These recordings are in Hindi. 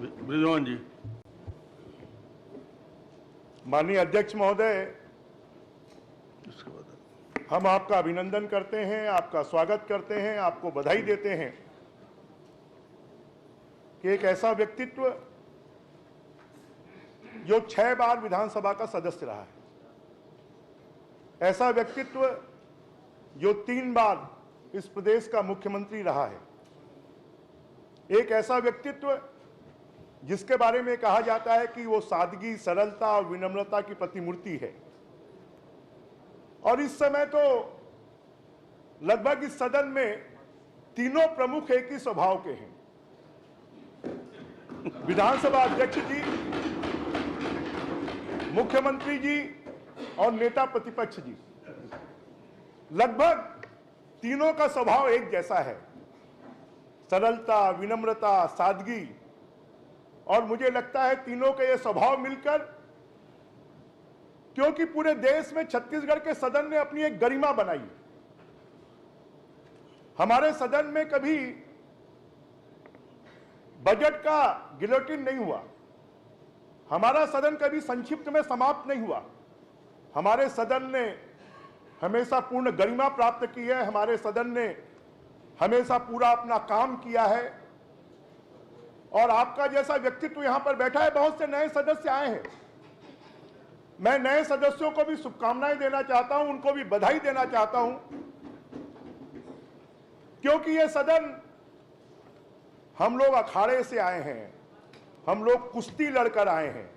ब्रिजवान जी। माननीय अध्यक्ष महोदय, इसके बाद हम आपका अभिनंदन करते हैं, आपका स्वागत करते हैं, आपको बधाई देते हैं कि एक ऐसा व्यक्तित्व जो 6 बार विधानसभा का सदस्य रहा है, ऐसा व्यक्तित्व जो 3 बार इस प्रदेश का मुख्यमंत्री रहा है, एक ऐसा व्यक्तित्व जिसके बारे में कहा जाता है कि वो सादगी, सरलता और विनम्रता की प्रतिमूर्ति है। और इस समय तो लगभग इस सदन में तीनों प्रमुख एक ही स्वभाव के हैं, विधानसभा अध्यक्ष जी, मुख्यमंत्री जी और नेता प्रतिपक्ष जी। लगभग तीनों का स्वभाव एक जैसा है, सरलता, विनम्रता, सादगी। और मुझे लगता है तीनों के ये स्वभाव मिलकर, क्योंकि पूरे देश में छत्तीसगढ़ के सदन ने अपनी एक गरिमा बनाई। हमारे सदन में कभी बजट का गिलोटिन नहीं हुआ, हमारा सदन कभी संक्षिप्त में समाप्त नहीं हुआ, हमारे सदन ने हमेशा पूर्ण गरिमा प्राप्त की है, हमारे सदन ने हमेशा पूरा अपना काम किया है। और आपका जैसा व्यक्तित्व यहां पर बैठा है, बहुत से नए सदस्य आए हैं। मैं नए सदस्यों को भी शुभकामनाएं देना चाहता हूं, उनको भी बधाई देना चाहता हूं, क्योंकि ये सदन, हम लोग अखाड़े से आए हैं, हम लोग कुश्ती लड़कर आए हैं,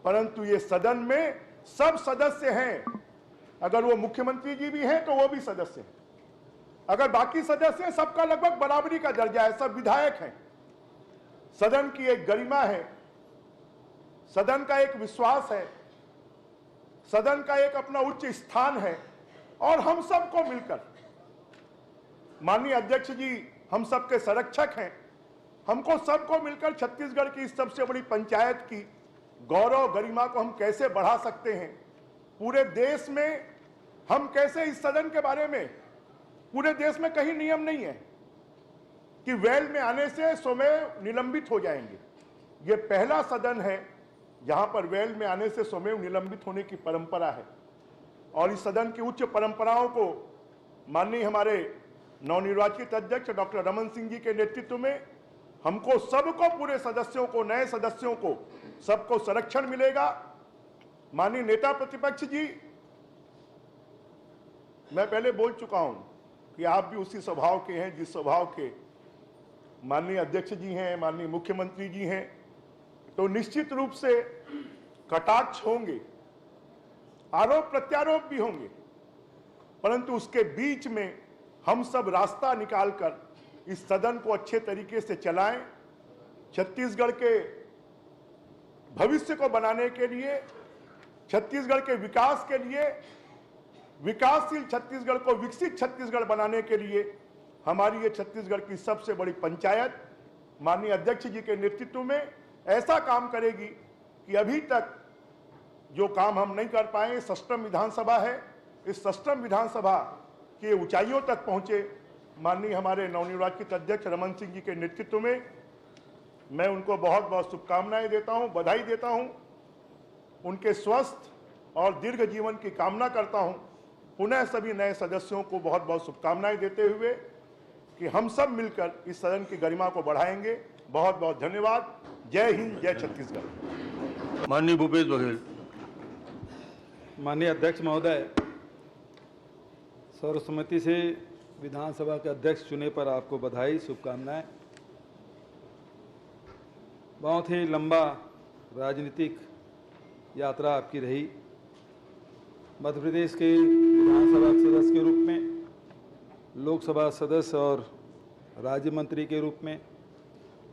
परंतु ये सदन में सब सदस्य हैं। अगर वो मुख्यमंत्री जी भी हैं तो वो भी सदस्य हैं, अगर बाकी सदस्य हैं, सबका लगभग बराबरी का दर्जा है, सब विधायक हैं। सदन की एक गरिमा है, सदन का एक विश्वास है, सदन का एक अपना उच्च स्थान है। और हम सबको मिलकर, माननीय अध्यक्ष जी हम सबके संरक्षक हैं, हमको सबको मिलकर छत्तीसगढ़ की इस सबसे बड़ी पंचायत की गौरव गरिमा को हम कैसे बढ़ा सकते हैं, पूरे देश में हम कैसे इस सदन के बारे में, पूरे देश में कहीं नियम नहीं है कि वेल में आने से स्वमेव निलंबित हो जाएंगे। ये पहला सदन है जहां पर वेल में आने से स्वमेव निलंबित होने की परंपरा है। और इस सदन की उच्च परंपराओं को माननीय हमारे नवनिर्वाचित अध्यक्ष डॉक्टर रमन सिंह जी के नेतृत्व में हमको सबको, पूरे सदस्यों को, नए सदस्यों को, सबको संरक्षण मिलेगा। माननीय नेता प्रतिपक्ष जी, मैं पहले बोल चुका हूं कि आप भी उसी स्वभाव के हैं जिस स्वभाव के माननीय अध्यक्ष जी हैं, माननीय मुख्यमंत्री जी हैं। तो निश्चित रूप से कटाक्ष होंगे, आरोप प्रत्यारोप भी होंगे, परंतु उसके बीच में हम सब रास्ता निकालकर इस सदन को अच्छे तरीके से चलाएं। छत्तीसगढ़ के भविष्य को बनाने के लिए, छत्तीसगढ़ के विकास के लिए, विकासशील छत्तीसगढ़ को विकसित छत्तीसगढ़ बनाने के लिए हमारी ये छत्तीसगढ़ की सबसे बड़ी पंचायत माननीय अध्यक्ष जी के नेतृत्व में ऐसा काम करेगी कि अभी तक जो काम हम नहीं कर पाए, सष्टम विधानसभा है, इस सष्टम विधानसभा की ऊंचाइयों तक पहुंचे। माननीय हमारे नवनिर्वाचित अध्यक्ष रमन सिंह जी के नेतृत्व में मैं उनको बहुत बहुत शुभकामनाएं देता हूं, बधाई देता हूं, उनके स्वस्थ और दीर्घ जीवन की कामना करता हूं। पुनः सभी नए सदस्यों को बहुत बहुत शुभकामनाएं देते हुए कि हम सब मिलकर इस सदन की गरिमा को बढ़ाएंगे। बहुत बहुत धन्यवाद। जय हिंद, जय छत्तीसगढ़। माननीय भूपेश बघेल। माननीय अध्यक्ष महोदय, सर्वसम्मति से विधानसभा के अध्यक्ष चुने पर आपको बधाई, शुभकामनाएं। बहुत ही लंबा राजनीतिक यात्रा आपकी रही। मध्य प्रदेश के विधानसभा सदस्य के रूप में, लोकसभा सदस्य और राज्य मंत्री के रूप में,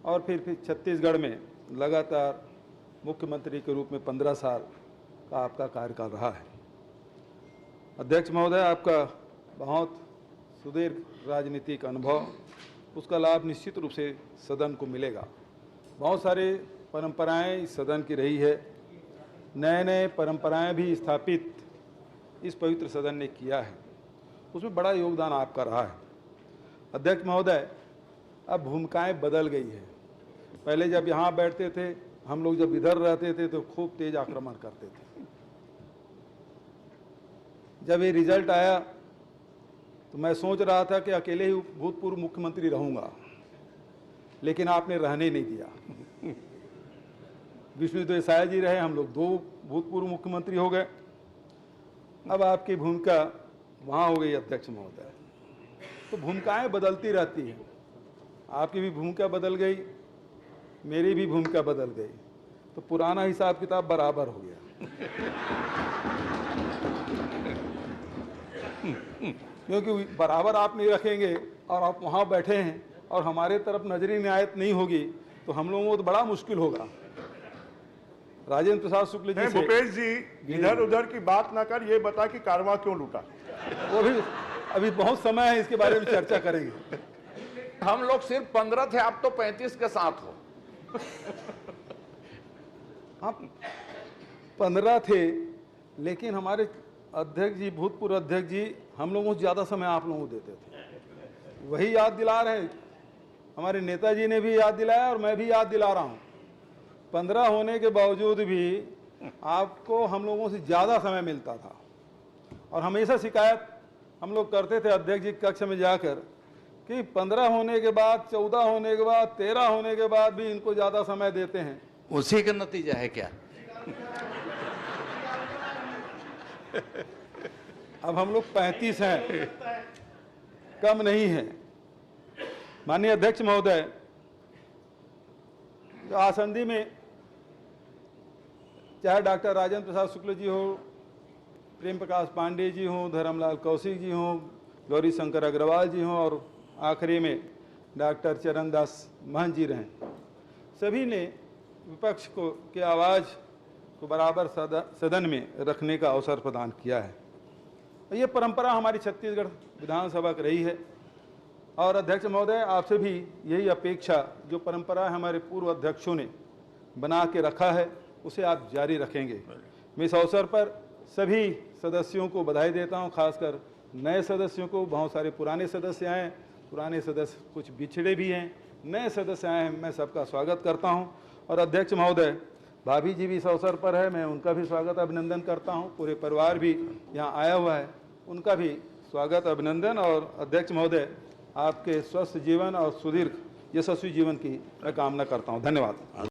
और फिर छत्तीसगढ़ में लगातार मुख्यमंत्री के रूप में 15 साल का आपका कार्यकाल रहा है। अध्यक्ष महोदय, आपका बहुत सुदीर्घ राजनीतिक अनुभव, उसका लाभ निश्चित रूप से सदन को मिलेगा। बहुत सारे परंपराएं इस सदन की रही है, नए नए परंपराएं भी स्थापित इस पवित्र सदन ने किया है, उसमें बड़ा योगदान आपका रहा है। अध्यक्ष महोदय, अब भूमिकाएं बदल गई है। पहले जब यहाँ बैठते थे, हम लोग जब इधर रहते थे तो खूब तेज आक्रमण करते थे। जब ये रिजल्ट आया तो मैं सोच रहा था कि अकेले ही भूतपूर्व मुख्यमंत्री रहूंगा, लेकिन आपने रहने नहीं दिया। विष्णुदेव साय जी रहे, हम लोग 2 भूतपूर्व मुख्यमंत्री हो गए। अब आपकी भूमिका वहाँ हो गई अध्यक्ष महोदय। तो भूमिकाएं बदलती रहती हैं, आपकी भी भूमिका बदल गई, मेरी भी भूमिका बदल गई, तो पुराना हिसाब किताब बराबर हो गया। क्योंकि बराबर आप नहीं रखेंगे और आप वहाँ बैठे हैं और हमारे तरफ नजरी नियायत नहीं होगी तो हम लोगों को तो बड़ा मुश्किल होगा। राजेंद्र प्रसाद शुक्ल जी से भूपेश जी, इधर उधर की बात ना कर, ये बता कि कारवां क्यों लूटा। वो भी अभी बहुत समय है, इसके बारे में चर्चा करेंगे। हम लोग सिर्फ 15 थे, आप तो 35 के साथ हो। आप 15 थे, लेकिन हमारे अध्यक्ष जी, भूतपूर्व अध्यक्ष जी, हम लोगों को ज़्यादा समय आप लोगों को देते थे। वही याद दिला रहे हैं, हमारे नेताजी ने भी याद दिलाया और मैं भी याद दिला रहा हूँ। 15 होने के बावजूद भी आपको हम लोगों से ज़्यादा समय मिलता था और हमेशा शिकायत हम लोग करते थे अध्यक्ष जी कक्ष में जाकर कि 15 होने के बाद, 14 होने के बाद, 13 होने के बाद भी इनको ज़्यादा समय देते हैं। उसी का नतीजा है क्या? अब हम लोग 35 हैं, कम नहीं है। माननीय अध्यक्ष महोदय, आसंदी में चाहे डॉक्टर राजेंद्र प्रसाद शुक्ल जी हो, प्रेम प्रकाश पांडे जी हों, धर्मलाल कौशिक जी हों, गौरी शंकर अग्रवाल जी हों और आखिरी में डॉक्टर चरणदास महंत जी रहें, सभी ने विपक्ष को की आवाज़ को बराबर सदन में रखने का अवसर प्रदान किया है। ये परंपरा हमारी छत्तीसगढ़ विधानसभा की रही है और अध्यक्ष महोदय, आपसे भी यही अपेक्षा, जो परंपरा हमारे पूर्व अध्यक्षों ने बना के रखा है उसे आप जारी रखेंगे। मैं इस अवसर पर सभी सदस्यों को बधाई देता हूं, खासकर नए सदस्यों को। बहुत सारे पुराने सदस्य आए हैं, पुराने सदस्य कुछ बिछड़े भी हैं, नए सदस्य आए हैं, मैं सबका स्वागत करता हूं। और अध्यक्ष महोदय, भाभी जी भी इस अवसर पर है, मैं उनका भी स्वागत अभिनंदन करता हूं। पूरे परिवार भी यहाँ आया हुआ है, उनका भी स्वागत अभिनंदन। और अध्यक्ष महोदय, आपके स्वस्थ जीवन और सुदीर्घ यशस्वी जीवन की मैं कामना करता हूं। धन्यवाद।